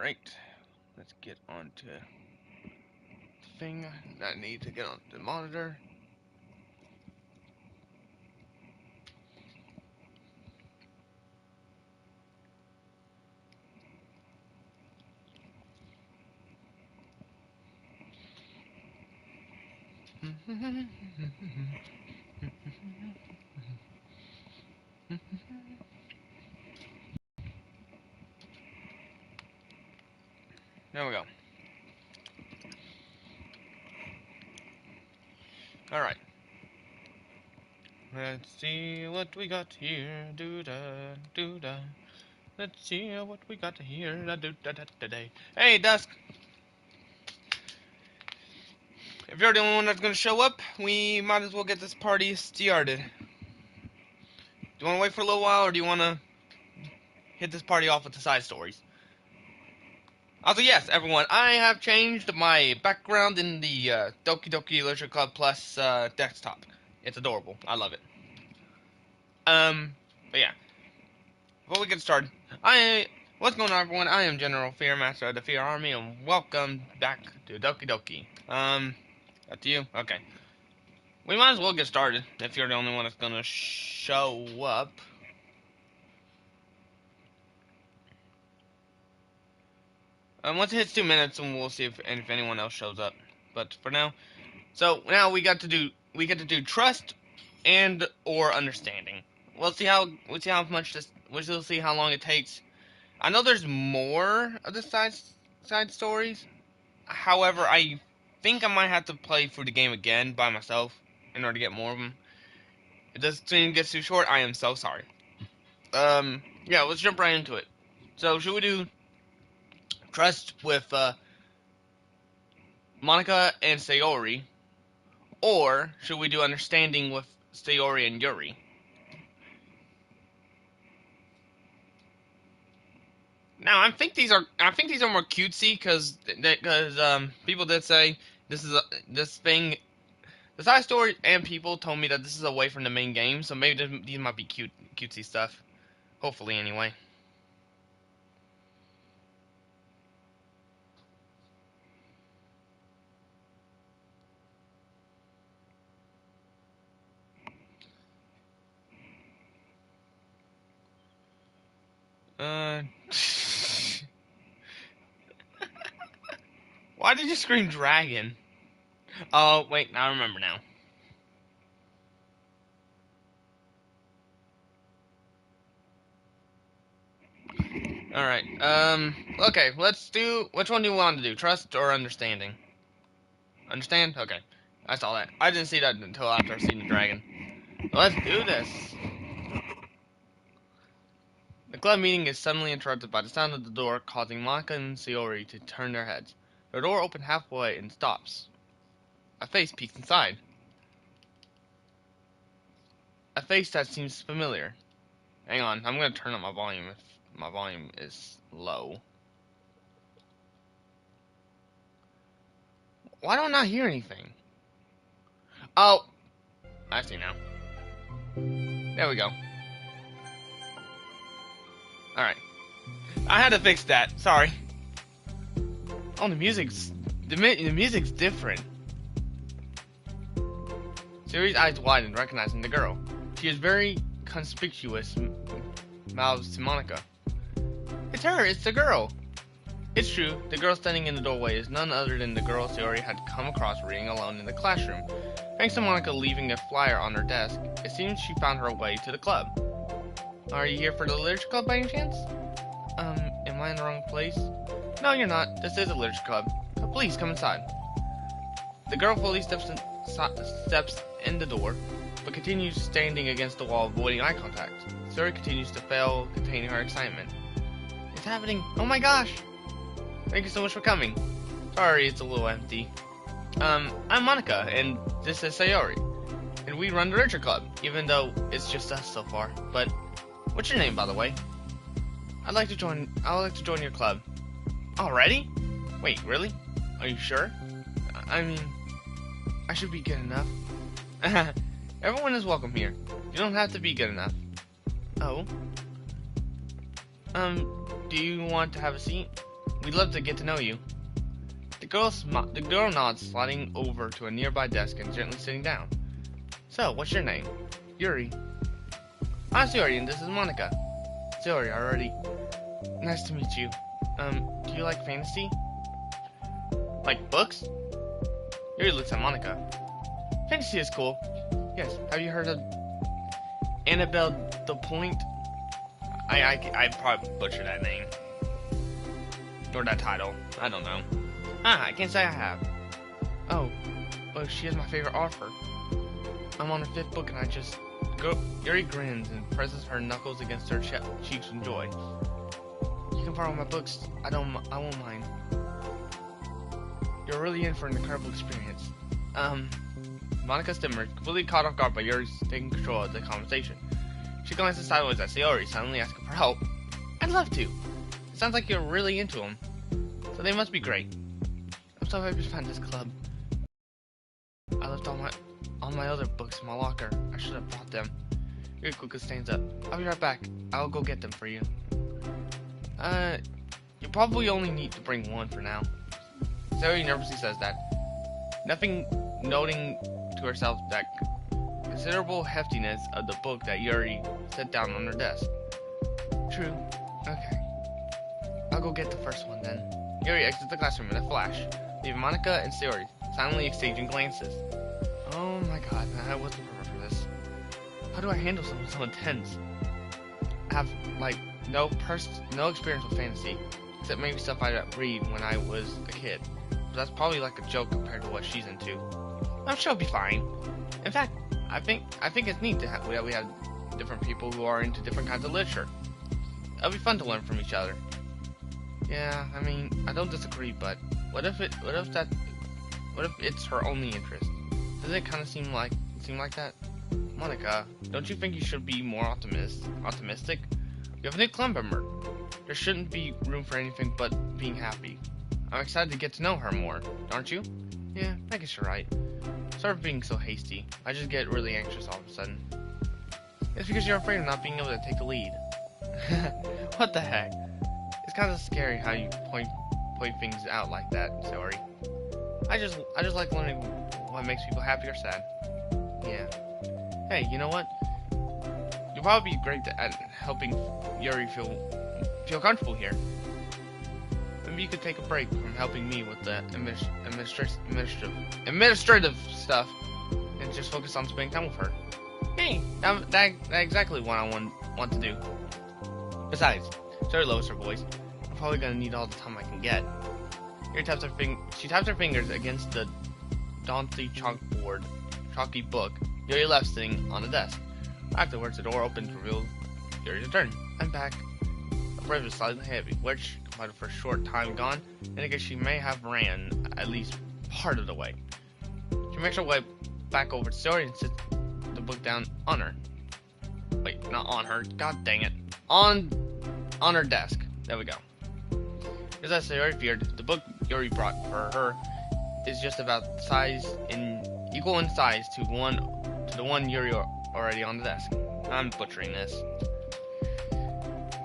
Alright, let's get on to the thing that I need to get on the monitor. There we go. Alright. Let's see what we got here. Do-da, do-da. Let's see what we got here. Da-do-da-da-da-day. Hey, Dusk! If you're the only one that's gonna show up, we might as well get this party started. Do you wanna wait for a little while, or do you wanna hit this party off with the side stories? Also, yes, everyone, I have changed my background in the Doki Doki Literature Club Plus desktop. It's adorable. I love it. But yeah. Before we get started, what's going on, everyone? I am General Fear, Master of the Fear Army, and welcome back to Doki Doki. Up to you? Okay. We might as well get started, if you're the only one that's gonna show up. Once it hits 2 minutes, and we'll see if anyone else shows up. But for now, so now we get to do trust and or understanding. We'll see how much this. We'll see how long it takes. I know there's more of the side stories. However, I think I might have to play through the game again by myself in order to get more of them. If this stream gets too short, I am so sorry. Yeah, let's jump right into it. So, should we do trust with Monica and Sayori, or should we do understanding with Sayori and Yuri? Now, I think these are more cutesy because people did say this thing. The side story and people told me that this is away from the main game, so maybe these might be cutesy stuff. Hopefully, anyway. Why did you scream dragon? Oh, wait, I remember now. Alright, okay, let's do, which one do you want to do, trust or understanding? Understand? Okay, I saw that. I didn't see that until after I seen the dragon. Let's do this! The club meeting is suddenly interrupted by the sound of the door, causing Monica and Sayori to turn their heads. The door opens halfway and stops. A face peeks inside. A face that seems familiar. Hang on, I'm gonna turn up my volume if my volume is low. Why do I not hear anything? Oh! I see now. There we go. Alright. I had to fix that, sorry. Oh, the music's different. Sayori's eyes widened, recognizing the girl. She is very conspicuous, mouths to Monica. It's her, it's the girl. It's true, the girl standing in the doorway is none other than the girl Sayori had come across reading alone in the classroom. Thanks to Monica leaving a flyer on her desk, it seems she found her way to the club. Are you here for the literature club by any chance? Am I in the wrong place? No, you're not. This is a literature club. Please, come inside. The girl fully steps in the door, but continues standing against the wall, avoiding eye contact. Sayori continues to fail, containing her excitement. It's happening. Oh my gosh! Thank you so much for coming. Sorry, it's a little empty. I'm Monica, and this is Sayori. And we run the literature club, even though it's just us so far. But, what's your name, by the way? I'd like to join your club. Already? Wait, really? Are you sure? I mean, I should be good enough. Everyone is welcome here. You don't have to be good enough. Oh? Do you want to have a seat? We'd love to get to know you. The girl nods, sliding over to a nearby desk and gently sitting down. So, what's your name? Yuri. I'm Sayori, and this is Monica. Sayori, already. Nice to meet you. Do you like fantasy? Like books? Yuri looks at Monica. Fantasy is cool. Yes, have you heard of Annabelle the Point? I probably butchered that name. Or that title. I don't know. I can't say I have. Oh, well, she is my favorite author. I'm on her 5th book and I just go. Yuri grins and presses her knuckles against her cheeks in joy. You can borrow my books. I won't mind. You're really in for an incredible experience. Monica stimmers, completely caught off guard by Yuri's taking control of the conversation. She glances sideways at Sayori, suddenly asking for help. I'd love to. It sounds like you're really into them. So they must be great. I'm so happy to find this club. I left all my other books in my locker. I should have brought them. Yuri quickly stands up. I'll be right back. I'll go get them for you. You probably only need to bring one for now. Sayori nervously says that, noting to herself that considerable heftiness of the book that Yuri set down on her desk. True. Okay. I'll go get the first one then. Yuri exits the classroom in a flash, leaving Monica and Sayori silently exchanging glances. Oh my god, I wasn't prepared for this. How do I handle someone so intense? I have, no experience with fantasy, except maybe stuff I read when I was a kid. But that's probably like a joke compared to what she's into. I'm sure it'll be fine. In fact, I think it's neat that we have different people who are into different kinds of literature. It'll be fun to learn from each other. Yeah, I mean, I don't disagree, but what if it's her only interest? Doesn't it kind of seem like that? Monica, don't you think you should be more optimistic? You have a new club member. There shouldn't be room for anything but being happy. I'm excited to get to know her more, aren't you? Yeah, I guess you're right. Sorry for being so hasty. I just get really anxious all of a sudden. It's because you're afraid of not being able to take the lead. What the heck? It's kind of scary how you point things out like that, Sayori. I just like learning what makes people happy or sad. Yeah. Hey, you know what? You'll probably be great at helping Yuri feel comfortable here. Maybe you could take a break from helping me with the administrative stuff and just focus on spending time with her. Hey, that's exactly what I want to do. Besides, Sayori lowers her voice. I'm probably gonna need all the time I can get. Yuri taps her fingers against the daunting chalky book Yuri left sitting on the desk. Afterwards, the door opens, reveals Yuri's return. I'm back. Her breath is slightly heavy, which, combined with her short time gone, indicates she may have ran at least part of the way. She makes her way back over to Sayori and sits the book down on her. Wait, not on her. God dang it. On her desk. There we go. As Sayori feared, the book Yuri brought for her is just about equal in size to the one Yuri already on the desk. I'm butchering this.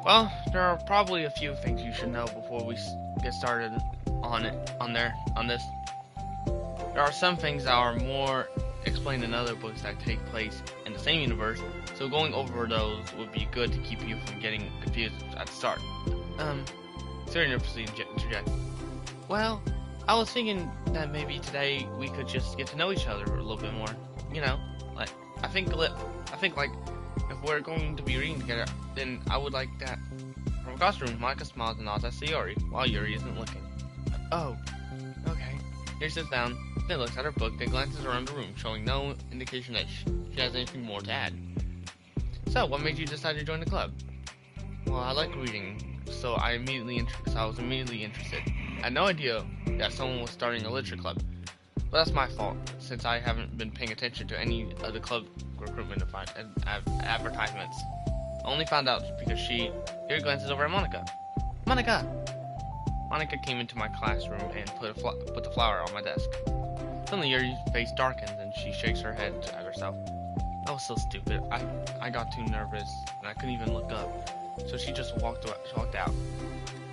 Well, there are probably a few things you should know before we get started on this. There are some things that are more explained in other books that take place in the same universe, so going over those would be good to keep you from getting confused at the start. Sayori nervously interjects. Well, I was thinking that maybe today we could just get to know each other a little bit more. You know, I think if we're going to be reading together, then I would like that. From across the room, Monica smiles and nods at Sayori, while Yuri isn't looking. Oh, okay. Yuri sits down, then looks at her book, then glances around the room, showing no indication that she has anything more to add. So, what made you decide to join the club? Well, I like reading, so I was immediately interested. I had no idea that someone was starting a literature club, but that's my fault, since I haven't been paying attention to any of the club recruitment advertisements. I only found out because Yuri glances over at Monica. Monica! Monica came into my classroom and put the flower on my desk. Suddenly Yuri's face darkens and she shakes her head at herself. I was so stupid. I got too nervous and I couldn't even look up. so she just walked out.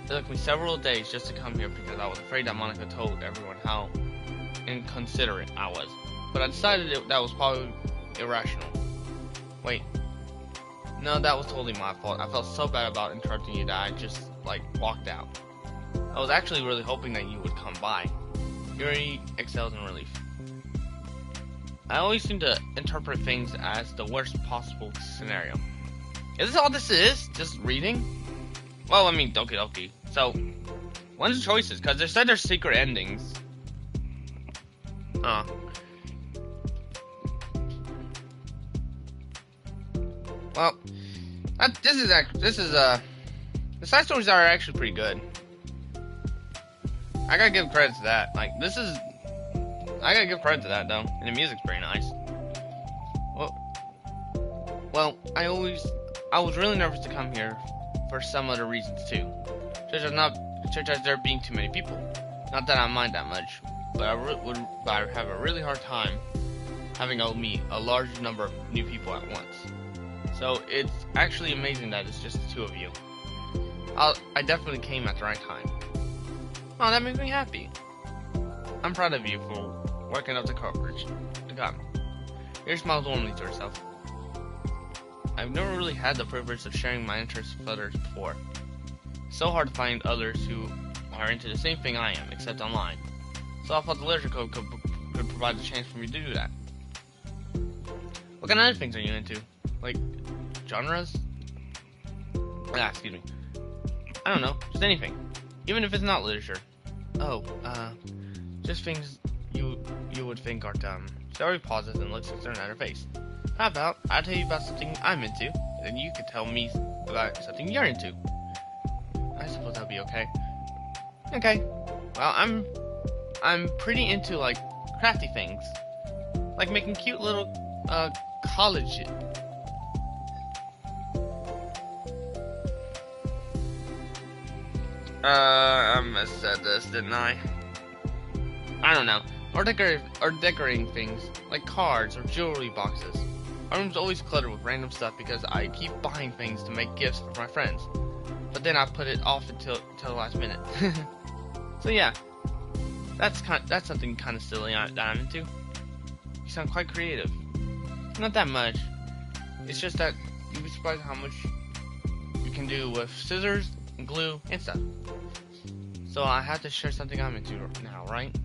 It took me several days just to come here because I was afraid that Monica told everyone how inconsiderate I was. But I decided that was probably irrational. Wait. No, that was totally my fault. I felt so bad about interrupting you that I just, walked out. I was actually really hoping that you would come by. Yuri excels in relief. I always seem to interpret things as the worst possible scenario. Is this all this is? Just reading? Well, I mean, Doki Doki. So, when's the choices? Because they said there's secret endings. Well, the side stories are actually pretty good. I gotta give credit to that. I gotta give credit to that though, and the music's pretty nice. Well, I was really nervous to come here for some other reasons too, such as there being too many people. Not that I mind that much, but I have a really hard time having to meet a large number of new people at once. So it's actually amazing that it's just the two of you. I definitely came at the right time. Oh, that makes me happy. I'm proud of you for working up the courage to come. Your smiles warmly to herself. I've never really had the privilege of sharing my interests with others before. It's so hard to find others who are into the same thing I am, except online. So I thought the literature club could provide the chance for me to do that. What kind of other things are you into? Like, genres? Excuse me. I don't know, just anything. Even if it's not literature. Oh, just things you would think are dumb. Story pauses and looks concerned at her face. How about I tell you about something I'm into, and then you could tell me about something you're into. I suppose that'll be okay. Okay. Well, I'm pretty into crafty things, like making cute little college. I must have said this, didn't I? I don't know. Or decorating things, like cards or jewelry boxes. My room's always cluttered with random stuff because I keep buying things to make gifts for my friends. But then I put it off until the last minute. So yeah, that's something kind of silly that I'm into. You sound quite creative. Not that much. It's just that you'd be surprised how much you can do with scissors and glue and stuff. So I have to share something I'm into now, right?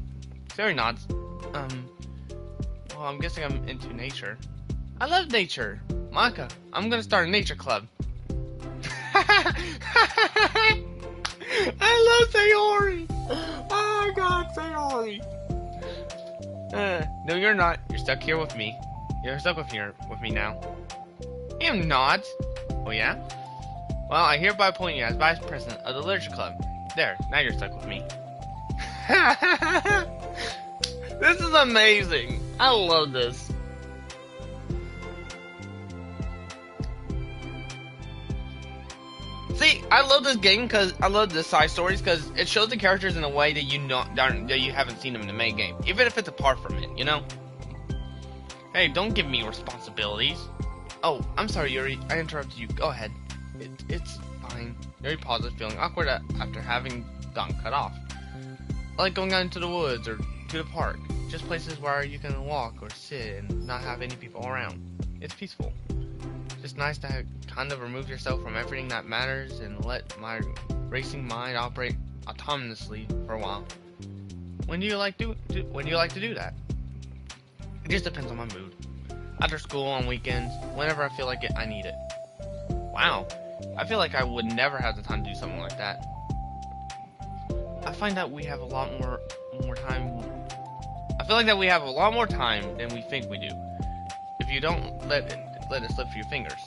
Sarah nods. Well, I'm guessing I'm into nature. I love nature. Monica, I'm gonna start a nature club. I love Sayori. Oh my god, Sayori. No, you're not. You're stuck here with me. You're stuck with me now. I am not. Oh yeah? Well, I hereby appoint you as vice president of the literature club. There, now you're stuck with me. This is amazing. I love this. See, I love this game because I love the side stories because it shows the characters in a way that you haven't seen them in the main game, even if it's apart from it, you know. Hey, don't give me responsibilities. Oh, I'm sorry, Yuri. I interrupted you. Go ahead. It's fine. Yuri pauses, feeling awkward after having gotten cut off. I like going out into the woods or to the park, just places where you can walk or sit and not have any people around. It's peaceful. Just nice to kind of remove yourself from everything that matters and let my racing mind operate autonomously for a while. When do you like to do that? It just depends on my mood. After school, on weekends, whenever I feel like it, I need it. Wow, I feel like I would never have the time to do something like that. I find that we have a lot more time. I feel like that we have a lot more time than we think we do. If you don't let it slip through your fingers.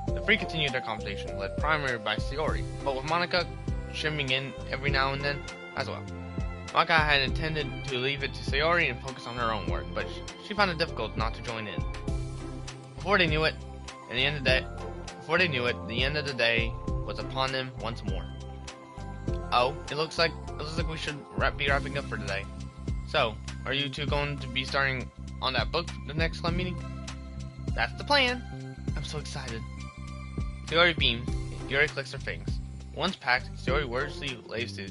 The three continued their conversation, led primarily by Sayori, but with Monica shimming in every now and then as well. Monica had intended to leave it to Sayori and focus on her own work, but she found it difficult not to join in. Before they knew it, the end of the day was upon them once more. Oh, it looks like we should be wrapping up for today. So, are you two going to be starting on that book the next club meeting? That's the plan. I'm so excited. Sayori beamed. Yuri clicks her fangs. Once packed, Sayori wordlessly waves to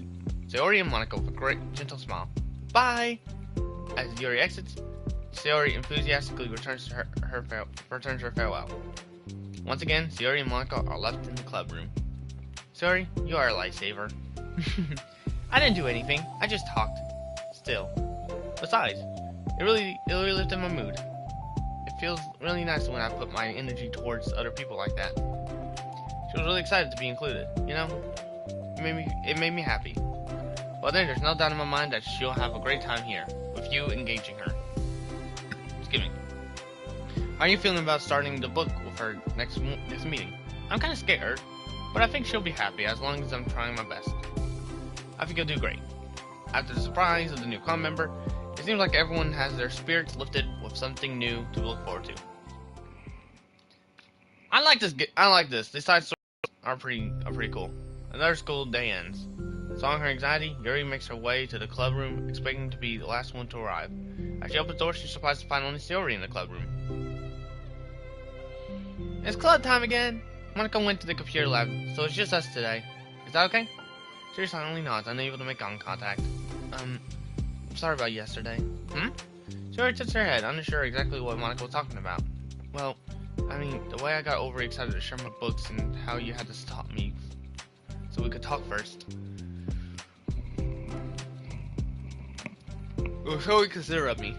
Sayori and Monica with a great, gentle smile. Bye! As Yuri exits, Sayori enthusiastically returns her farewell. Once again, Sayori and Monica are left in the club room. Sayori, you are a lifesaver. I didn't do anything. I just talked. Still. Besides, it really lifted my mood. It feels really nice when I put my energy towards other people like that. She was really excited to be included, you know? It made me happy. Well then, there's no doubt in my mind that she'll have a great time here, with you engaging her. Excuse me. How are you feeling about starting the book with her next meeting? I'm kinda scared, but I think she'll be happy as long as I'm trying my best. I think you'll do great. After the surprise of the new club member, it seems like everyone has their spirits lifted with something new to look forward to. I like this. These side stories are pretty cool. Another school day ends. Sawing her anxiety, Yuri makes her way to the club room, expecting to be the last one to arrive. As she opens the door, she's surprised to find only Sayori in the club room. It's club time again! Monica went to the computer lab, so it's just us today. Is that okay? Sayori silently nods, unable to make eye contact. I'm sorry about yesterday. Sayori tilts her head, unsure exactly what Monica was talking about. Well, I mean, the way I got overly excited to share my books and how you had to stop me so we could talk first. It was so inconsiderate of me.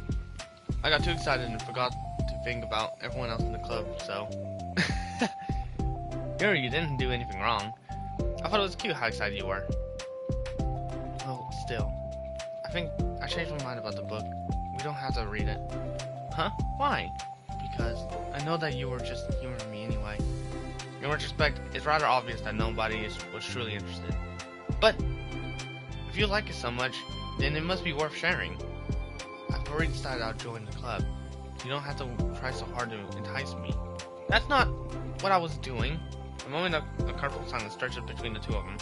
I got too excited and forgot to think about everyone else in the club, so... Yuri, you didn't do anything wrong. I thought it was cute how excited you were. Well, still. I think I changed my mind about the book. We don't have to read it. Huh? Why? Because I know that you were just humoring me anyway. In retrospect, it's rather obvious that nobody was truly interested. But, if you like it so much, then it must be worth sharing. I've already decided I'll join the club. You don't have to try so hard to entice me. That's not what I was doing. A moment of careful silence stretches between the two of them.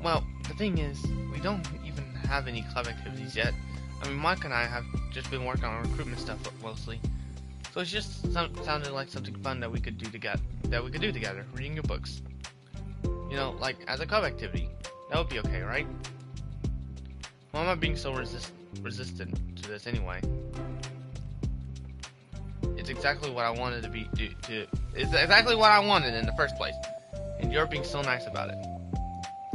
Well, the thing is, we don't even have any club activities yet. I mean, Mike and I have just been working on recruitment stuff mostly. So it's just sounded like something fun that we could do together. Reading your books. You know, like as a club activity. That would be okay, right? Why am I being so resistant to this anyway? It's exactly what I wanted It's exactly what I wanted in the first place. And you're being so nice about it.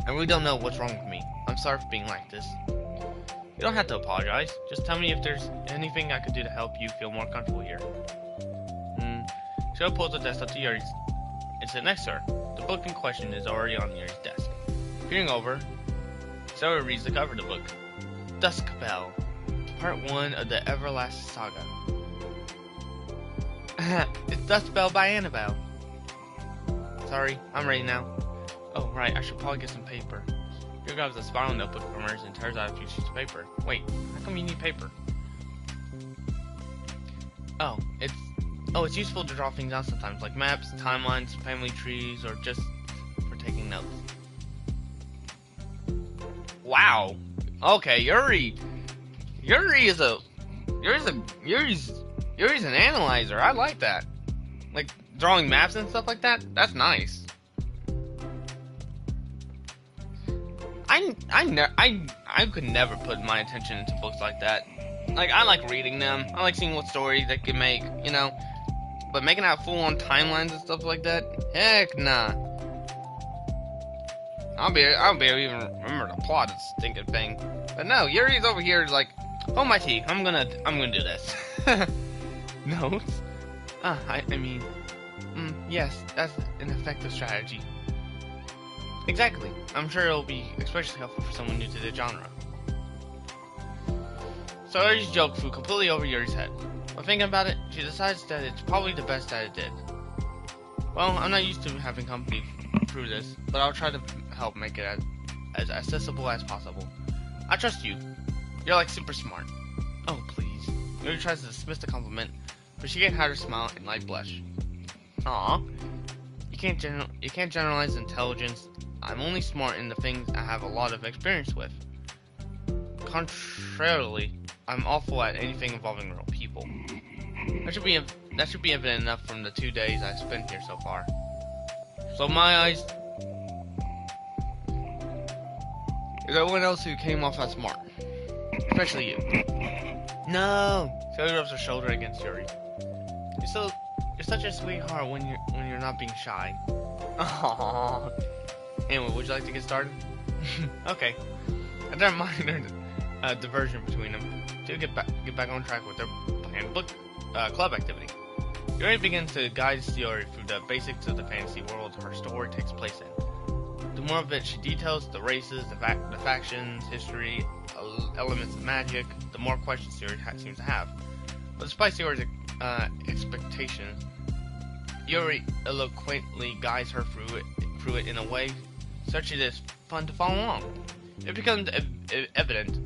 I really don't know what's wrong with me. I'm sorry for being like this. You don't have to apologize. Just tell me if there's anything I could do to help you feel more comfortable here. She'll pulls the desk up to Yuri's and sit next to her. The book in question is already on Yuri's desk. Peering over, Sayori reads the cover of the book. Dusk Bell, Part 1 of the Everlasting Saga. It's Dusk Bell by Annabelle. Sorry, I'm ready now. Oh, right, I should probably get some paper. Here grabs a spiral notebook from hers and tears out a few sheets of paper. Wait, how come you need paper? It's useful to draw things out sometimes, like maps, timelines, family trees, or just for taking notes. Wow. Okay, Yuri's an analyzer. I like that. Like drawing maps and stuff like that. That's nice. I could never put my attention into books like that. Like, I like reading them. I like seeing what stories they can make, you know. But making out full-on timelines and stuff like that, heck nah. I'll be able to even remember the plot of this stinking thing. But no, Yuri's over here like, oh my tea, I'm gonna do this. Notes? Yes, that's an effective strategy. Exactly. I'm sure it'll be especially helpful for someone new to the genre. Sayori's joke flew completely over Yuri's head. While thinking about it, she decides that it's probably the best that it did. Well, I'm not used to having company through this, but I'll try to help make it as accessible as possible. I trust you. You're like super smart. Oh, please. Yuri tries to dismiss the compliment, but she can't hide her smile and light blush. Aw. You can't generalize intelligence. I'm only smart in the things I have a lot of experience with. Contrarily, I'm awful at anything involving real people. That should be evident enough from the 2 days I spent here so far. So my eyes, is everyone else who came off as smart, especially you. No, Sally rubs her shoulder against Yuri. You're such a sweetheart when you're not being shy. Aww. Anyway, would you like to get started? Okay. After a minor diversion between them, to get back on track with their planned book club activity. Yuri begins to guide Yuri through the basics of the fantasy world her story takes place in. The more of it she details, the races, the factions, history, elements of magic, the more questions Yuri seems to have. But despite Yuri's expectations, Yuri eloquently guides her through it in a way such that it is fun to follow along. It becomes evident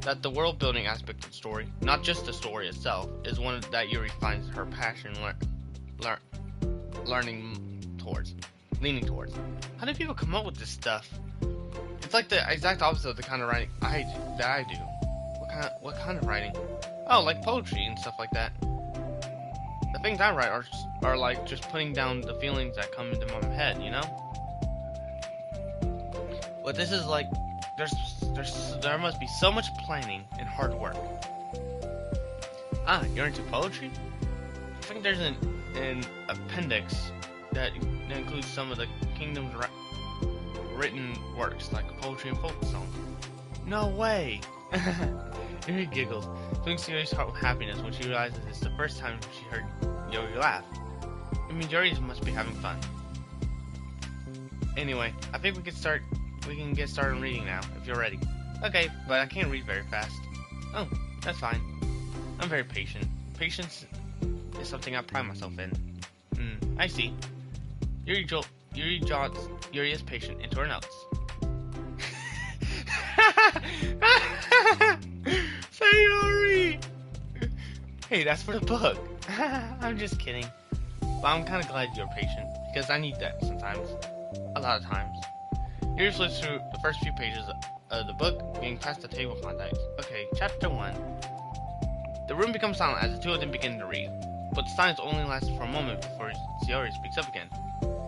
that the world-building aspect of the story, not just the story itself, is one that Yuri finds her passion leaning towards. How do people come up with this stuff? It's like the exact opposite of the kind of writing that I do. What kind of writing? Oh, like poetry and stuff like that. The things I write are like just putting down the feelings that come into my head, you know? But this is like, there must be so much planning and hard work. Ah, you're into poetry? I think there's an appendix that includes some of the kingdom's written works, like poetry and folk songs. No way! Yuri giggles, filling Yuri's heart with happiness when she realizes it's the first time she heard Yuri laugh. I mean, Yuri must be having fun. Anyway, I think we can get started reading now, if you're ready. Okay, but I can't read very fast. Oh, that's fine. I'm very patient. Patience is something I pride myself in. I see. Yuri is patient into her notes. Sayori! Hey, that's for the book. I'm just kidding. But I'm kind of glad you're patient, because I need that sometimes. A lot of times. Yuri flips through the first few pages of the book, getting past the table of contents. Okay, chapter 1. The room becomes silent as the two of them begin to read, but the silence only lasts for a moment before Sayori speaks up again.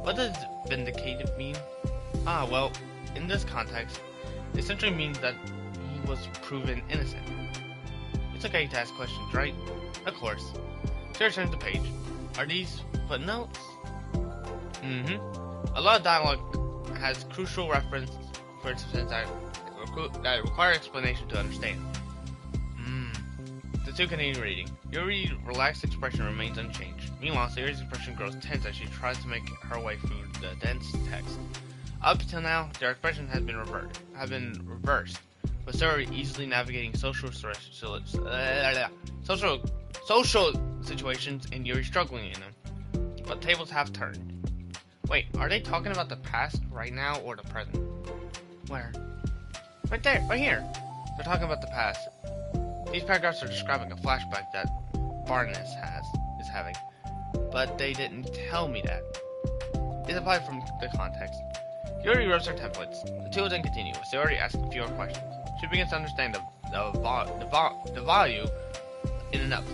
What does vindicated mean? Ah, well, in this context, it essentially means that he was proven innocent. It's okay to ask questions, right? Of course. Sayori turns the page. Are these footnotes? A lot of dialogue has crucial reference, for instance, that require explanation to understand. The two continue reading. Yuri's relaxed expression remains unchanged. Meanwhile, Sayori's expression grows tense as she tries to make her way through the dense text. Up until now, their expressions have been reversed, with Sayori easily navigating social situations and Yuri struggling in them. But tables have turned. Wait, are they talking about the past right now or the present? Where? Right there, right here. They're talking about the past. These paragraphs are describing a flashback that Barnes is having, but they didn't tell me that. It's applied from the context. Yuri rubs her templates. The two of them continue, with Sayori asking fewer questions. She begins to understand the value in and of.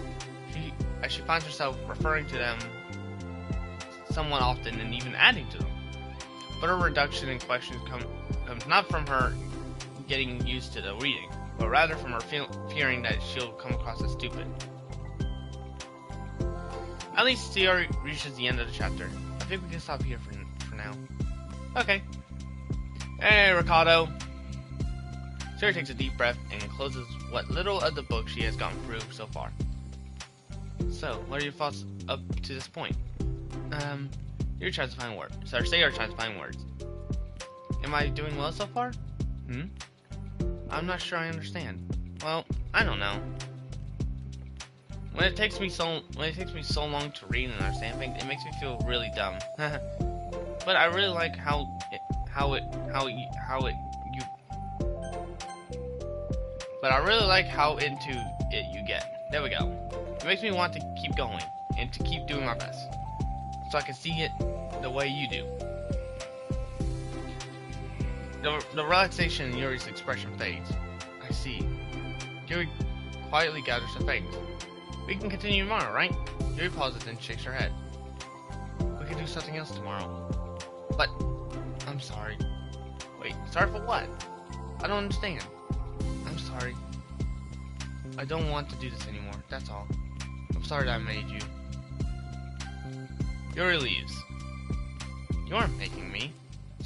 As she finds herself referring to them somewhat often and even adding to them. But her reduction in questions comes not from her getting used to the reading, but rather from her fearing that she'll come across as stupid. At least Sayori reaches the end of the chapter. I think we can stop here for now. Okay. Hey, Ricardo. Sayori takes a deep breath and closes what little of the book she has gone through so far. So, what are your thoughts up to this point? Sayori tries to find words. Am I doing well so far? I'm not sure I understand. Well, I don't know. When it takes me so long to read and understand things, it makes me feel really dumb. But I really like how into it you get. There we go. It makes me want to keep going and to keep doing my best, so I can see it the way you do. The relaxation in Yuri's expression fades. I see. Yuri quietly gathers her things. We can continue tomorrow, right? Yuri pauses and shakes her head. We can do something else tomorrow. But, I'm sorry. Wait, sorry for what? I don't understand. I'm sorry. I don't want to do this anymore, that's all. I'm sorry that I made you. Yuri leaves. You aren't making me.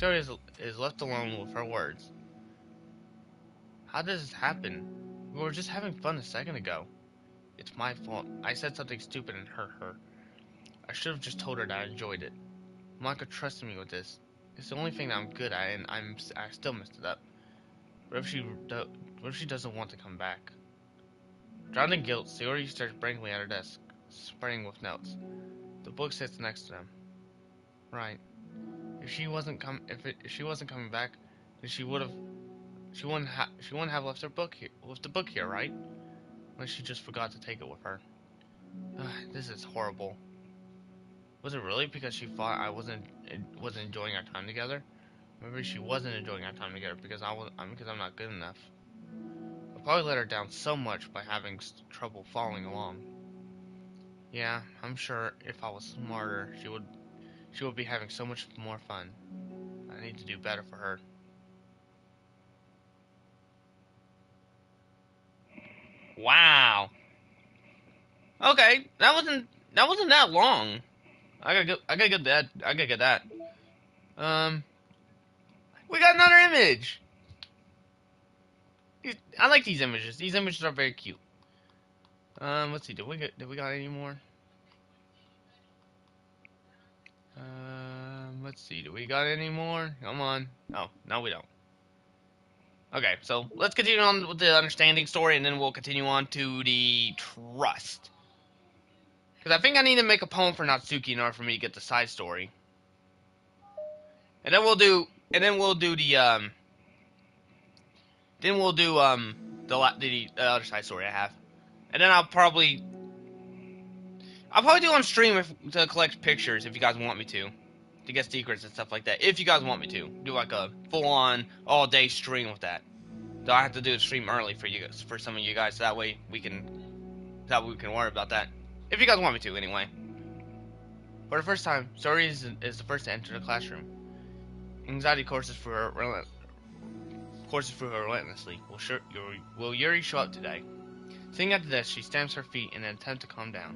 Yuri is left alone with her words. How does this happen? We were just having fun a second ago. It's my fault. I said something stupid and hurt her. I should have just told her that I enjoyed it. Monica trusted me with this. It's the only thing that I'm good at, and I still messed it up. What if she doesn't want to come back? Drowned in guilt, Sayori stares blankly at her desk, spraying with notes. The book sits next to them. Right. If she wasn't coming back, then she wouldn't have left her book here, with the book here, right? Unless she just forgot to take it with her. This is horrible. Was it really because she thought I wasn't enjoying our time together? Maybe she wasn't enjoying our time together because I'm not good enough. I probably let her down so much by having trouble following along. Yeah, I'm sure if I was smarter, she would be having so much more fun. I need to do better for her. Wow. Okay, that wasn't that long. I gotta get that. We got another image. I like these images. These images are very cute. Let's see. Did we got any more? Let's see. Do we got any more? Come on. Oh, no, we don't. Okay, so let's continue on with the understanding story, and then we'll continue on to the trust. Because I think I need to make a poem for Natsuki in order for me to get the side story. And then we'll do the other side story I have. And then I'll probably do on stream to collect pictures if you guys want me to get secrets and stuff like that. If you guys want me to do like a full-on all-day stream with that. So I have to do a stream early for some of you guys, so that way we can worry about that. If you guys want me to, anyway. For the first time, Sori is the first to enter the classroom. Anxiety courses through her relentlessly. Will Yuri show up today? Sitting at the desk, she stamps her feet in an attempt to calm down.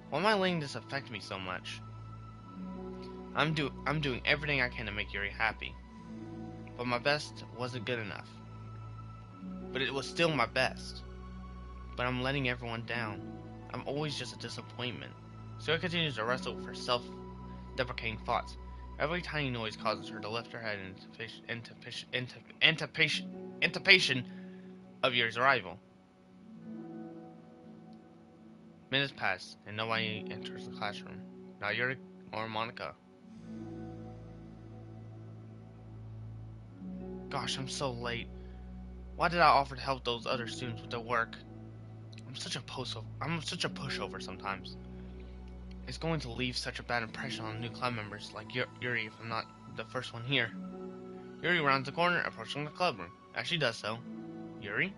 Why am I letting this affect me so much? I'm doing everything I can to make Yuri happy. But my best wasn't good enough. But it was still my best. But I'm letting everyone down. I'm always just a disappointment. Sarah continues to wrestle with her self-deprecating thoughts. Every tiny noise causes her to lift her head in anticipation of Yuri's arrival. Minutes pass, and nobody enters the classroom. Not Yuri or Monica. Gosh, I'm so late. Why did I offer to help those other students with their work? I'm such a pushover sometimes. It's going to leave such a bad impression on new club members like Yuri if I'm not the first one here. Yuri rounds the corner, approaching the club room. As she does so, Yuri?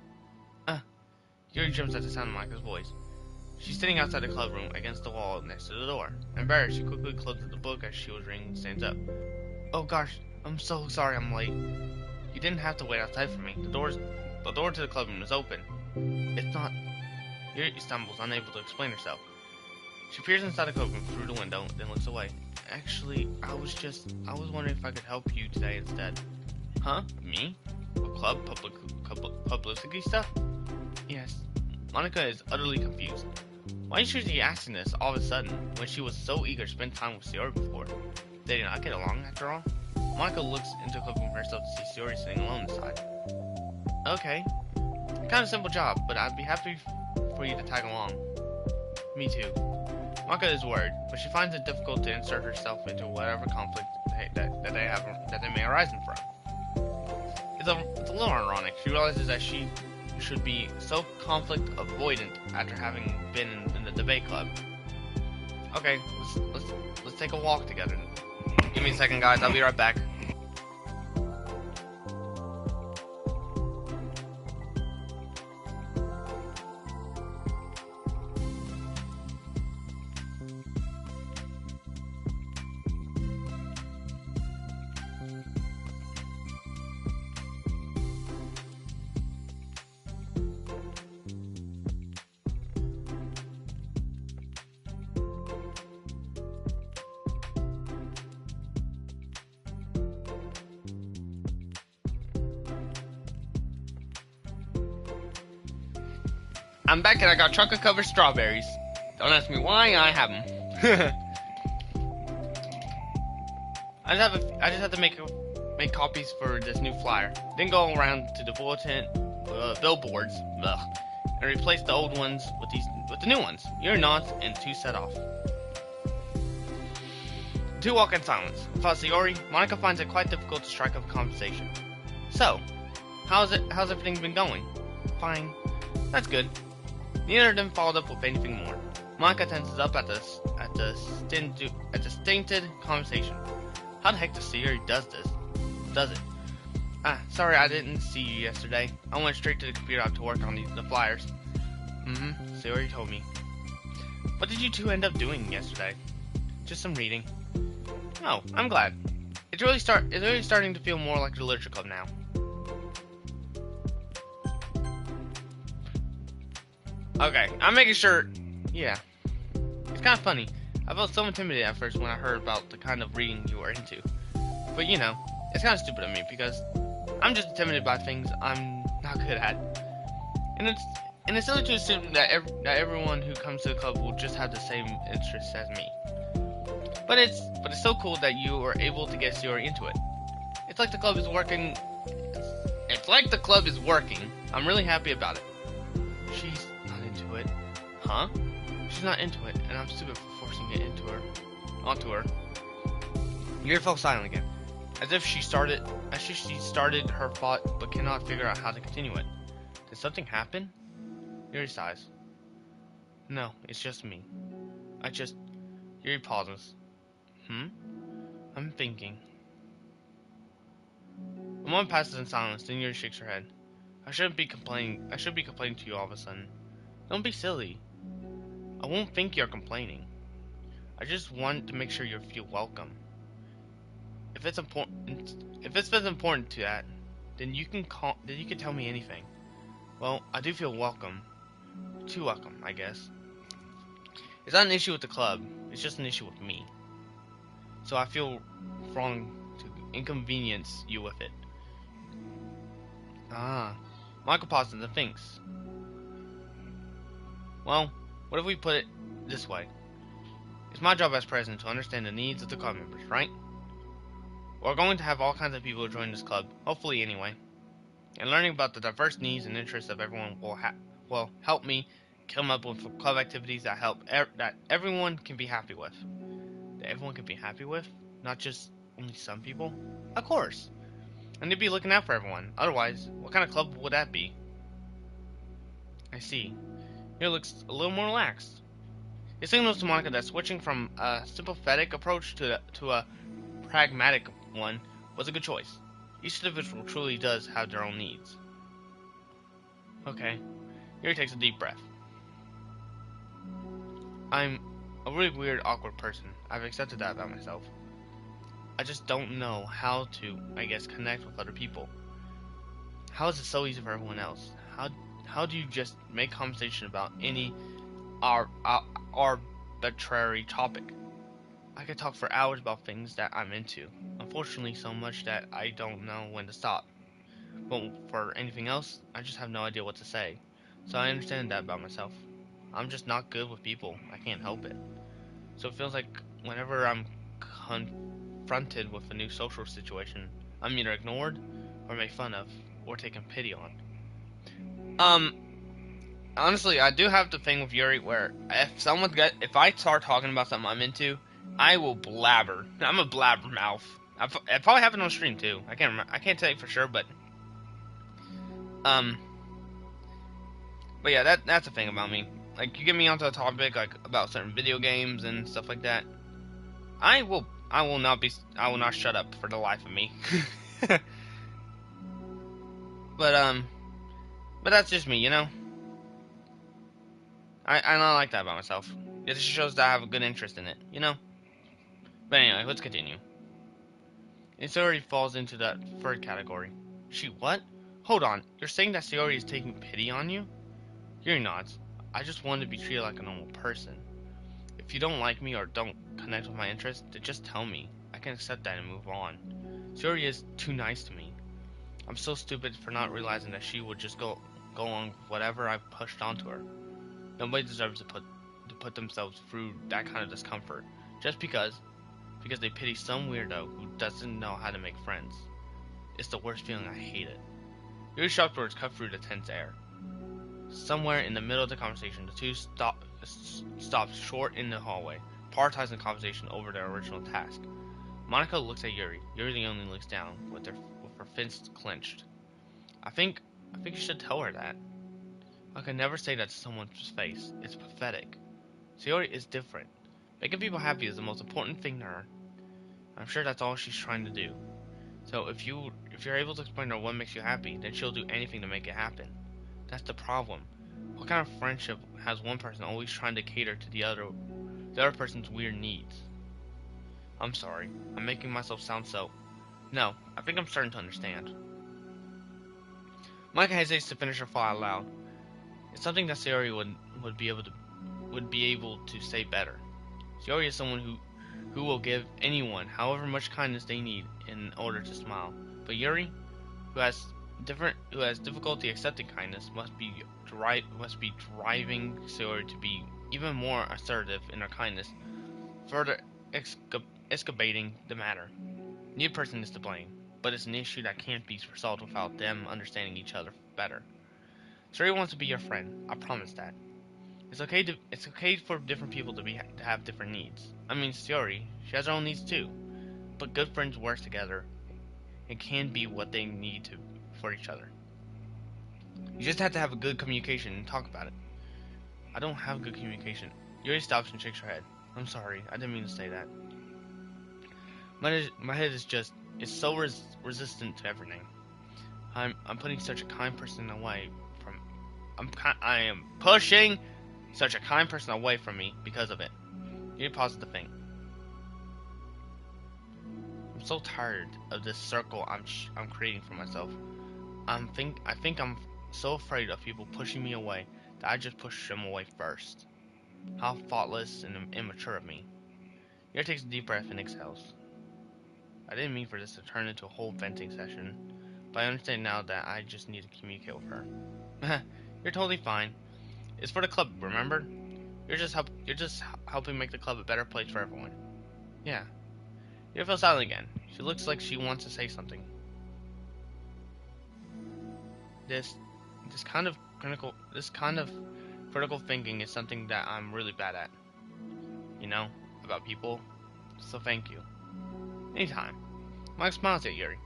Yuri jumps at the sound of Monica's voice. She's sitting outside the club room against the wall next to the door. Embarrassed, she quickly closes the book as she was reading and stands up. Oh gosh, I'm so sorry I'm late. You didn't have to wait outside for me. The door to the club room is open. It's not... Yuri stumbles, unable to explain herself. She peers inside the club room through the window, then looks away. Actually, I was wondering if I could help you today instead. Huh? Me? A club? Publicity stuff? Yes. Monica is utterly confused. Why is she asking this all of a sudden, when she was so eager to spend time with Sayori before? They did not get along, after all? Monica looks into the club room herself to see Sayori sitting alone inside. Okay. Kind of simple job, but I'd be happy for you to tag along. Me too. Monica is worried, but she finds it difficult to insert herself into whatever conflict that they may arise from. It's a little ironic. She realizes that she should be so conflict avoidant after having been in the debate club. Okay, let's take a walk together. Give me a second, guys. I'll be right back. I'm back and I got chocolate covered strawberries. Don't ask me why, I have them. I just have to make copies for this new flyer. Then go around to the bulletin, billboards, and replace the old ones with the new ones. Your nods and 2 set off. The 2 walk in silence. Without Sayori, Monica finds it quite difficult to strike up a conversation. So, how's everything been going? Fine. That's good. Neither of them followed up with anything more. Monica tenses up at the stinted conversation. How the heck does Sayori does it? Sorry I didn't see you yesterday. I went straight to the computer to work on the flyers. Sayori told me. What did you 2 end up doing yesterday? Just some reading. Oh, I'm glad. It's really starting to feel more like a literature club now. Okay, I'm making sure. Yeah. It's kind of funny. I felt so intimidated at first when I heard about the kind of reading you were into. But you know, it's kind of stupid of me because I'm just intimidated by things I'm not good at. And it's silly to assume that everyone who comes to the club will just have the same interests as me. But it's so cool that you were able to get Sayori into it. It's like the club is working. I'm really happy about it. She's not into it. Huh? She's not into it, and I'm stupid for forcing it onto her. Yuri fell silent again, as if she started her thought but cannot figure out how to continue it. Did something happen? Yuri sighs. No, it's just me. Yuri pauses. I'm thinking. A moment passes in silence, then Yuri shakes her head. I should be complaining to you all of a sudden. Don't be silly. I won't think you're complaining. I just want to make sure you feel welcome. If it's important to that, then you can tell me anything. Well, I do feel welcome. Too welcome, I guess. It's not an issue with the club, it's just an issue with me. So I feel wrong to inconvenience you with it. Michael pauses and thinks. Well, what if we put it this way? It's my job as president to understand the needs of the club members, right? We're going to have all kinds of people join this club, hopefully anyway. And learning about the diverse needs and interests of everyone will help me come up with club activities that that everyone can be happy with. That everyone can be happy with? Not just only some people? Of course. And they'd be looking out for everyone. Otherwise, what kind of club would that be? I see. Here looks a little more relaxed. It signals to Monica that switching from a sympathetic approach to a pragmatic one was a good choice. Each individual truly does have their own needs. Okay. Yuri takes a deep breath. I'm a really weird, awkward person. I've accepted that about myself. I just don't know how to, connect with other people. How is it so easy for everyone else? How do you just make conversation about any arbitrary topic? I could talk for hours about things that I'm into. Unfortunately, so much that I don't know when to stop. But for anything else, I just have no idea what to say. So I understand that about myself. I'm just not good with people. I can't help it. So it feels like whenever I'm confronted with a new social situation, I'm either ignored or made fun of or taken pity on. Honestly, I do have the thing with Yuri where if I start talking about something I'm into, I will blabber. I'm a blabbermouth. It probably happened on stream too. I can't remember. I can't tell you for sure, but yeah, that's the thing about me. Like, you get me onto a topic like about certain video games and stuff like that, I will not shut up for the life of me. But that's just me, you know. I don't like that about myself. It just shows that I have a good interest in it, you know. But anyway, let's continue. It already falls into that third category. She what? Hold on, you're saying that Sayori is taking pity on you? Yuri nods. I just want to be treated like a normal person. If you don't like me or don't connect with my interests, then just tell me. I can accept that and move on. Sayori is too nice to me. I'm so stupid for not realizing that she would just go go along with whatever I pushed onto her. Nobody deserves to put themselves through that kind of discomfort just because they pity some weirdo who doesn't know how to make friends. It's the worst feeling. I hate it. Yuri's sharp words cut through the tense air. Somewhere in the middle of the conversation, the two stopped short in the hallway, prioritizing the conversation over their original task. Monica looks at Yuri. Yuri only looks down, with her fists clenched. I think you should tell her that. I could never say that to someone's face. It's pathetic. Sayori is different. Making people happy is the most important thing to her. I'm sure that's all she's trying to do. So if you're able to explain to her what makes you happy, then she'll do anything to make it happen. That's the problem. What kind of friendship has one person always trying to cater to the other person's weird needs? I'm sorry. I'm making myself sound so... No, I think I'm starting to understand. Monica hesitates to finish her thought out loud. It's something that Sayori would be able to say better. Sayori is someone who will give anyone however much kindness they need in order to smile. But Yuri, who has difficulty accepting kindness, must be driving Sayori to be even more assertive in her kindness, further excavating the matter. Neither person is to blame, but it's an issue that can't be resolved without them understanding each other better. Sayori wants to be your friend. I promise that. It's okay for different people to have different needs. I mean, Sayori, she has her own needs too. But good friends work together and can be what they need for each other. You just have to have a good communication and talk about it. I don't have good communication. Yuri stops and shakes her head. I'm sorry, I didn't mean to say that. My head is just, it's so resistant to everything. I'm putting such a kind person away from, I am pushing such a kind person away from me because of it. Yuri pauses to think. I'm so tired of this circle I'm creating for myself. I think I'm so afraid of people pushing me away that I just push them away first. How thoughtless and immature of me. Yuri takes a deep breath and exhales. I didn't mean for this to turn into a whole venting session, but I understand now that I just need to communicate with her. You're totally fine. It's for the club, remember? You're just helping make the club a better place for everyone. Yeah. Yuri feels silent again. She looks like she wants to say something. This kind of critical thinking is something that I'm really bad at. You know, about people. So thank you. Anytime. Monica smiles at Yuri.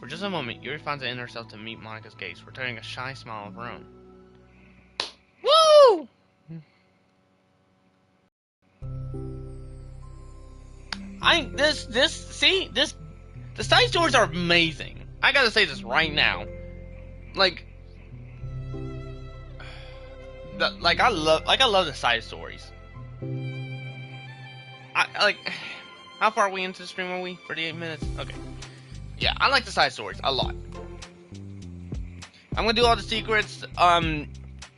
For just a moment, Yuri finds it in herself to meet Monica's gaze, returning a shy smile of her own. Woo! The side stories are amazing. I gotta say this right now. I love the side stories. How far are we into the stream? Are we 38 minutes? Okay. Yeah, I like the side stories a lot. I'm gonna do all the secrets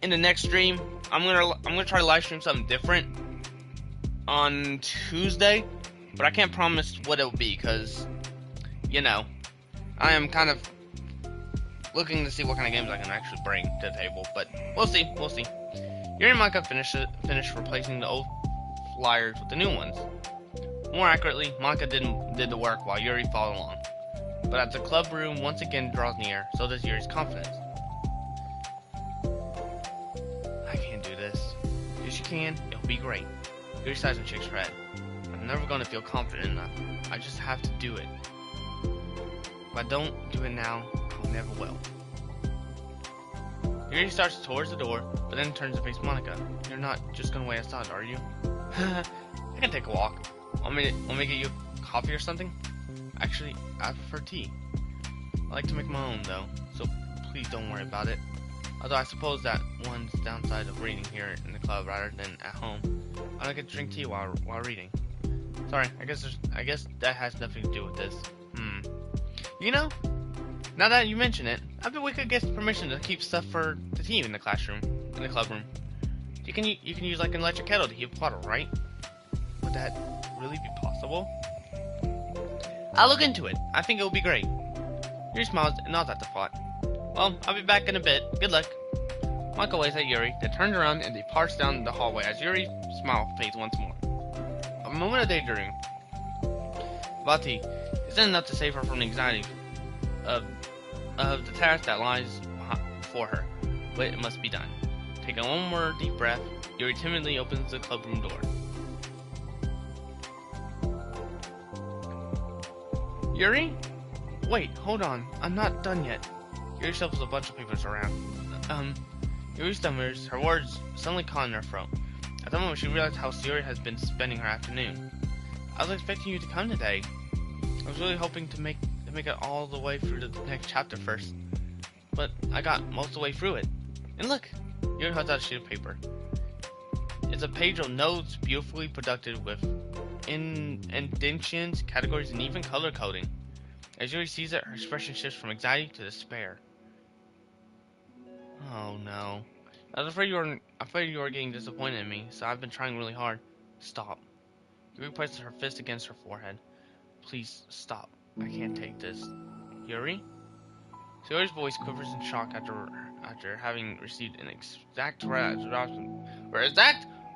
in the next stream. I'm gonna try to live stream something different on Tuesday, but I can't promise what it'll be because, you know, I am kind of looking to see what kind of games I can actually bring to the table. But we'll see. Yuri and Monica finished replacing the old flyers with the new ones. More accurately, Monica did the work while Yuri followed along. But as the club room once again draws near, so does Yuri's confidence. I can't do this. Yes, you can. It'll be great. Yuri sighs and shakes her head. I'm never going to feel confident enough. I just have to do it. If I don't do it now, I never will. Yuri starts towards the door, but then turns to face Monica. You're not just going to wait outside, are you? I can take a walk. Want me to get you coffee or something? Actually, I prefer tea. I like to make my own though, so please don't worry about it. Although I suppose that one's downside of reading here in the club rather than at home. I don't get to drink tea while reading. Sorry, I guess that has nothing to do with this. You know, now that you mention it, I bet we could get permission to keep stuff for the team in the club room. You can use like an electric kettle to heat water, right? Would that really be possible? I'll look into it. I think it will be great. Yuri smiles and nods at the thought. Well, I'll be back in a bit. Good luck. Michael waves at Yuri, then turns around and departs down the hallway as Yuri's smile fades once more. A moment of daydreaming. Vati isn't enough to save her from the anxiety of the task that lies before her, but it must be done. Taking one more deep breath, Yuri timidly opens the clubroom door. Yuri? Wait, hold on. I'm not done yet. Yuri shuffles a bunch of papers around. Yuri stammers, her words suddenly caught in her throat. At that moment, she realized how Yuri has been spending her afternoon. I was expecting you to come today. I was really hoping to make it all the way through the next chapter first, but I got most of the way through it. And look, Yuri holds out a sheet of paper. It's a page of notes, beautifully produced with indentions, categories, and even color coding. As Yuri sees it, her expression shifts from anxiety to despair. Oh no. I was afraid you were getting disappointed in me, so I've been trying really hard. Stop. Yuri places her fist against her forehead. Please, stop. I can't take this. Yuri? Yuri's voice quivers in shock after having received an exact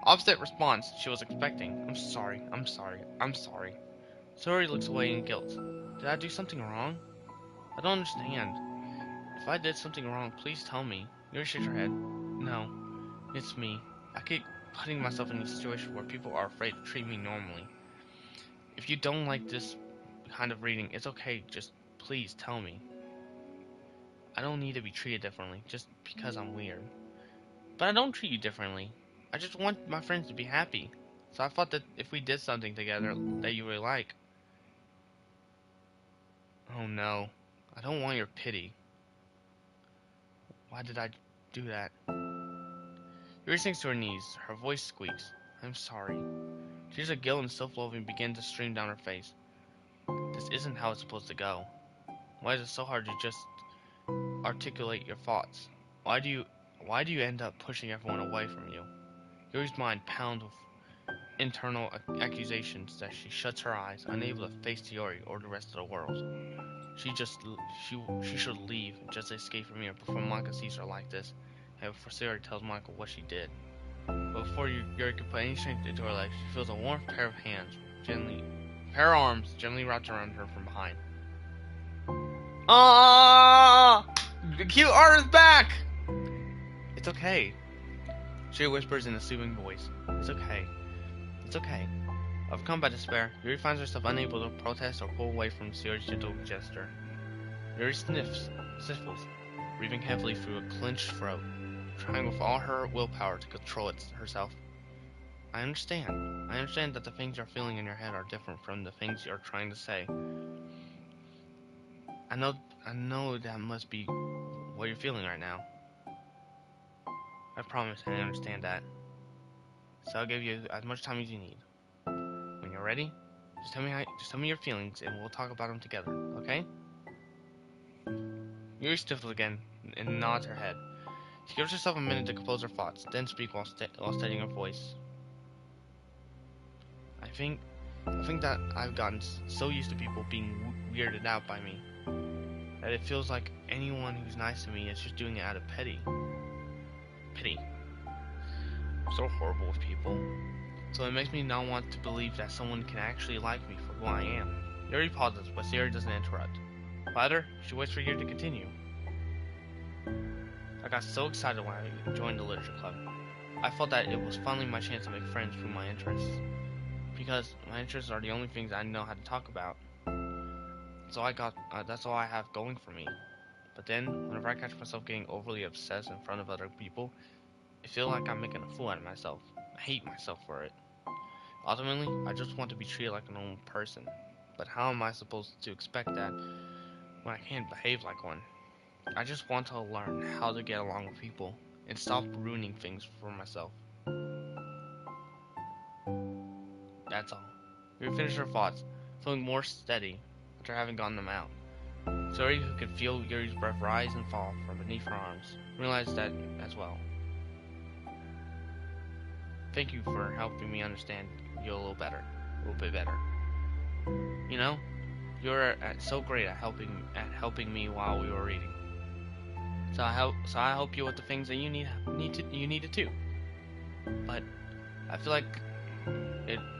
opposite response she was expecting. I'm sorry. Yuri looks away in guilt. Did I do something wrong? I don't understand. If I did something wrong, please tell me. Yuri shakes her head. No, it's me. I keep putting myself in these situations where people are afraid to treat me normally. If you don't like this kind of reading, it's okay. Just please tell me. I don't need to be treated differently just because I'm weird. But I don't treat you differently. I just want my friends to be happy. So I thought that if we did something together that you really like. Oh no. I don't want your pity. Why did I do that? Yuri sinks to her knees. Her voice squeaks. I'm sorry. Tears of guilt and self-loathing begin to stream down her face. This isn't how it's supposed to go. Why is it so hard to just articulate your thoughts? Why do you end up pushing everyone away from you? Yuri's mind pounds with internal accusations that she shuts her eyes, unable to face Yuri or the rest of the world. She should leave and just escape from here before Monica sees her like this, and before Yuri tells Monica what she did. But before Yuri can put any strength into her legs, she feels a warm pair of arms gently wrapped around her from behind. Ah! The cute art is back! It's okay. She whispers in a soothing voice. It's okay. It's okay. Overcome by despair, Yuri finds herself unable to protest or pull away from Yuri's gentle gesture. Yuri sniffles, breathing heavily through a clenched throat, trying with all her willpower to control herself. I understand. I understand that the things you're feeling in your head are different from the things you're trying to say. I know that must be what you're feeling right now. I promise I understand that. So I'll give you as much time as you need. When you're ready, just tell me your feelings and we'll talk about them together, okay? Yuri sniffles again and nods her head. She gives herself a minute to compose her thoughts, then speak while steadying her voice. I think that I've gotten so used to people being weirded out by me that it feels like anyone who's nice to me is just doing it out of pity. I'm so horrible with people. So it makes me not want to believe that someone can actually like me for who I am. Yuri pauses, but Yuri doesn't interrupt. Rather, she waits for Yuri to continue. I got so excited when I joined the literature club. I felt that it was finally my chance to make friends through my interests. Because my interests are the only things I know how to talk about. So that's all I have going for me. But then, whenever I catch myself getting overly obsessed in front of other people, I feel like I'm making a fool out of myself. I hate myself for it. Ultimately, I just want to be treated like a normal person. But how am I supposed to expect that when I can't behave like one? I just want to learn how to get along with people and stop ruining things for myself. That's all. We finished her thoughts, feeling more steady after having gotten them out. Yuri, who could feel Yuri's breath rise and fall from beneath her arms, realized that as well. Thank you for helping me understand you a little bit better. You know, you're so great at helping me while we were reading. So I help you with the things that you needed too. But I feel like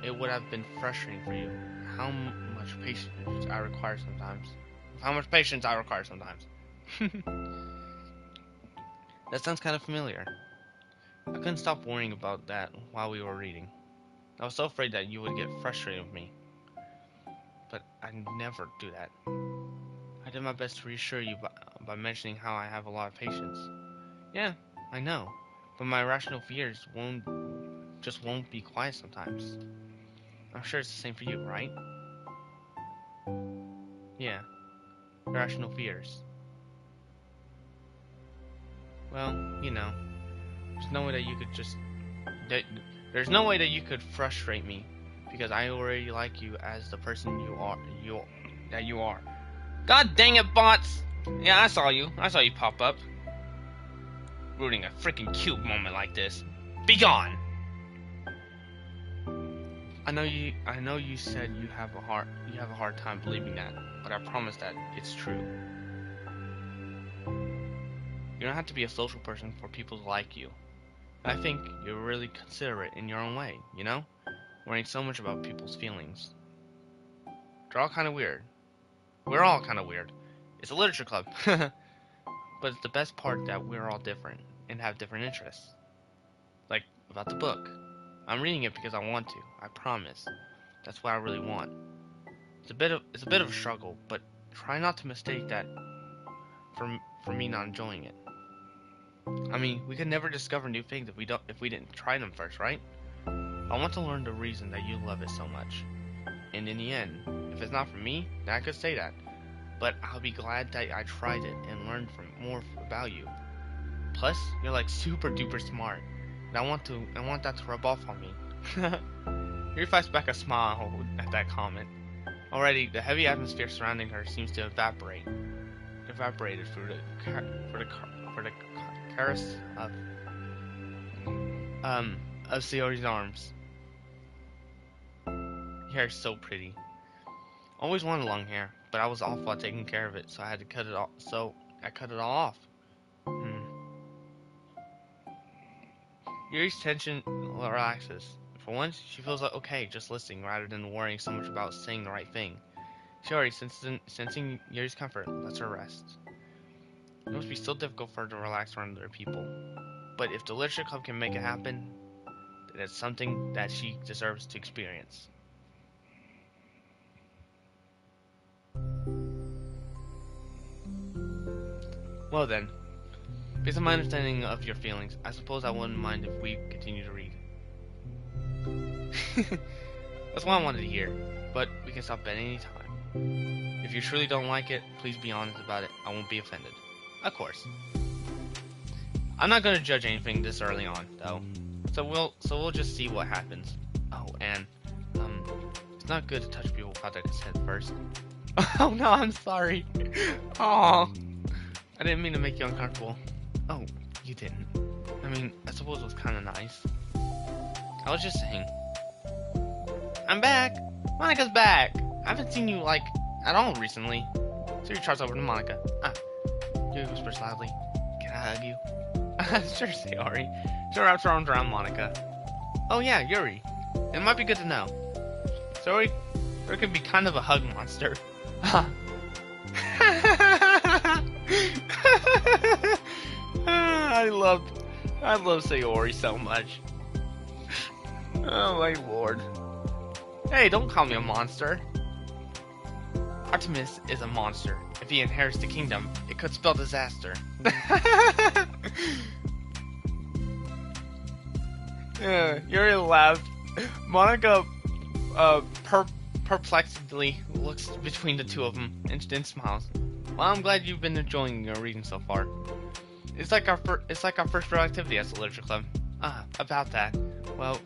it would have been frustrating for you how much patience I require sometimes. How much patience I require sometimes. That sounds kind of familiar. I couldn't stop worrying about that while we were reading. I was so afraid that you would get frustrated with me. But I never do that. I did my best to reassure you by mentioning how I have a lot of patience. Yeah, I know. But my irrational fears won't be quiet sometimes. I'm sure it's the same for you, right? Yeah, irrational fears. Well, there's no way that you could that, there's no way that you could frustrate me because I already like you as the person you are. God dang it, bots! Yeah, I saw you pop up. Ruining a freaking cute moment like this. Be gone! I know you said you have a hard time believing that, but I promise that it's true. You don't have to be a social person for people to like you. I think you're really considerate in your own way, worrying so much about people's feelings. They're all kind of weird. We're all kind of weird. It's a literature club. But it's the best part that we're all different and have different interests. Like about the book. I'm reading it because I want to. I promise. That's what I really want. It's a bit of a struggle, but try not to mistake that for me not enjoying it. I mean, we could never discover new things if we didn't try them first, right? I want to learn the reason that you love it so much. And in the end, if it's not for me, then I could say that. But I'll be glad that I tried it and learned more about you. Plus, you're like super duper smart. And I want that to rub off on me. Yuri fights back a smile at that comment. Already, the heavy atmosphere surrounding her seems to evaporated through the caress of Sayori's arms. Your hair is so pretty. Always wanted long hair, but I was awful at taking care of it, so I had to cut it off. So I cut it all off. Yuri's tension relaxes. For once, she feels like okay just listening rather than worrying so much about saying the right thing. Shiori, sensing Yuri's comfort, lets her rest. It must be so difficult for her to relax around other people. But if the literature club can make it happen, then it's something that she deserves to experience. Well then, based on my understanding of your feelings, I suppose I wouldn't mind if we continue to read. That's what I wanted to hear, but we can stop at any time. If you truly don't like it, please be honest about it. I won't be offended. Of course. I'm not going to judge anything this early on, though. So we'll just see what happens. Oh, and it's not good to touch people without their consent first. Oh no, I'm sorry. Aw. I didn't mean to make you uncomfortable. Oh, you didn't. I mean, I suppose it was kind of nice. I was just saying. I'm back! Monica's back! I haven't seen you, at all recently. Siri trots over to Monica. Yuri whispers loudly. Can I hug you? Sure, Sayori. She wraps her arms around Monica. Oh yeah, Yuri. It might be good to know. Sayori can be kind of a hug monster. I love Sayori so much. Oh my lord. Hey, don't call me a monster. Artemis is a monster. If he inherits the kingdom, it could spell disaster. Yuri laughed. Monica perplexedly looks between the two of them and then smiles. Well, I'm glad you've been enjoying your reading so far. It's like our first real activity as a literature club. About that. Well,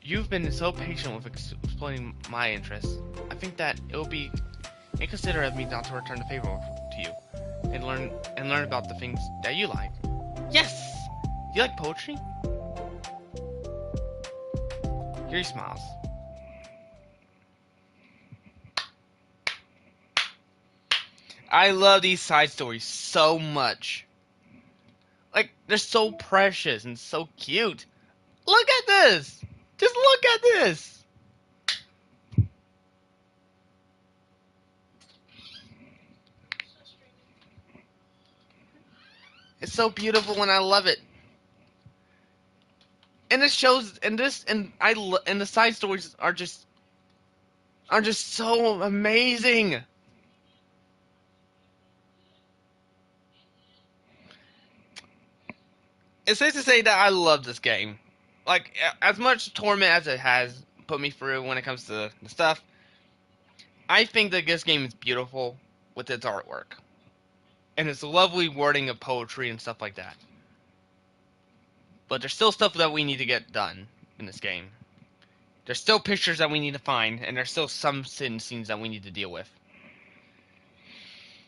you've been so patient with explaining my interests. I think that it will be inconsiderate of me not to return the favor to you and learn about the things that you like. Yes! Do you like poetry? Yuri smiles. I love these side stories so much. Like, they're so precious and so cute. Look at this! Just look at this! It's so beautiful and I love it. And it shows, and this, and the side stories are just so amazing. It's safe to say that I love this game. Like, as much torment as it has put me through when it comes to the stuff, I think that this game is beautiful with its artwork. And its lovely wording of poetry and stuff like that. But there's still stuff that we need to get done in this game. There's still pictures that we need to find, and there's still some scenes that we need to deal with.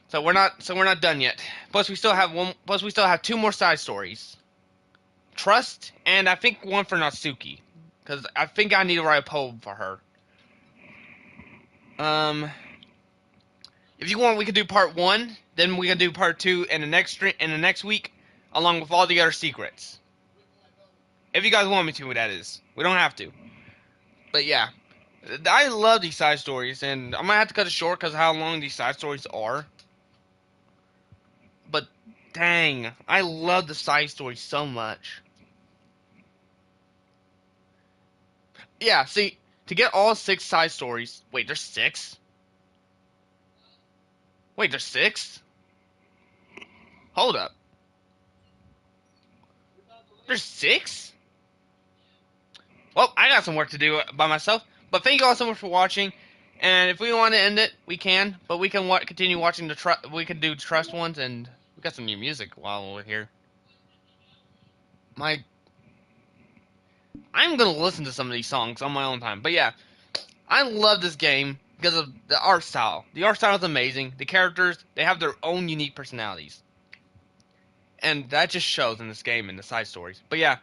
So we're not done yet. Plus we still have two more side stories. Trust, and I think one for Natsuki. Because I think I need to write a poem for her. If you want, we could do part 1, then we can do part 2 in the next week, along with all the other secrets. If you guys want me to, that is. We don't have to. But yeah, I love these side stories, and I'm gonna have to cut it short because of how long these side stories are. But dang, I love the side stories so much. Yeah, see, to get all 6 side stories. Wait, there's 6? Wait, there's 6? Hold up. There's 6? Well, I got some work to do by myself. But thank you all so much for watching. And if we want to end it, we can. But we can continue watching we can do trust ones, and we got some new music while we're here. I'm gonna listen to some of these songs on my own time. But yeah, I love this game because of the art style. The art style is amazing. The characters, they have their own unique personalities. And that just shows in this game and the side stories. But yeah,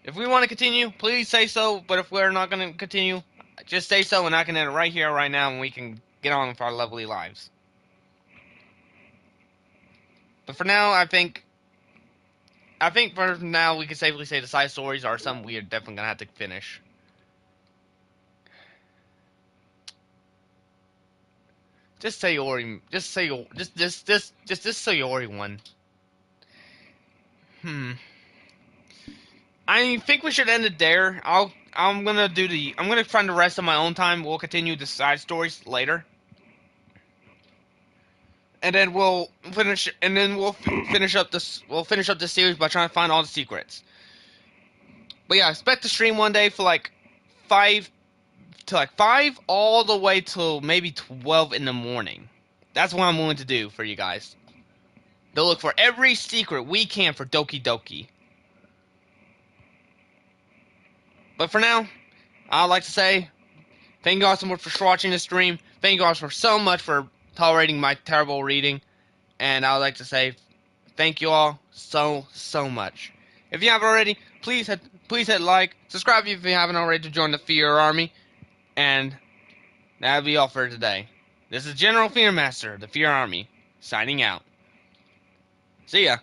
if we want to continue, please say so. But if we're not going to continue, just say so and I can end it right here, right now, and we can get on with our lovely lives. But for now, I think for now we can safely say the side stories are something we are definitely going to have to finish. Just say Ori. Just say Ori one. I think we should end it there. I'm gonna find the rest of my own time. We'll continue the side stories later, and then we'll finish. And then we'll finish up this. We'll finish up this series by trying to find all the secrets. But yeah, expect to stream one day for like 5 all the way till maybe 12 in the morning. That's what I'm willing to do for you guys. They'll look for every secret we can for Doki Doki. But for now, I'd like to say thank you all so much for watching this stream. Thank you all so much for tolerating my terrible reading. And I would like to say thank you all so much. If you haven't already, please hit like, subscribe if you haven't already to join the Fear Army. And that'll be all for today. This is General Fear Master, the Fear Army, signing out. See ya.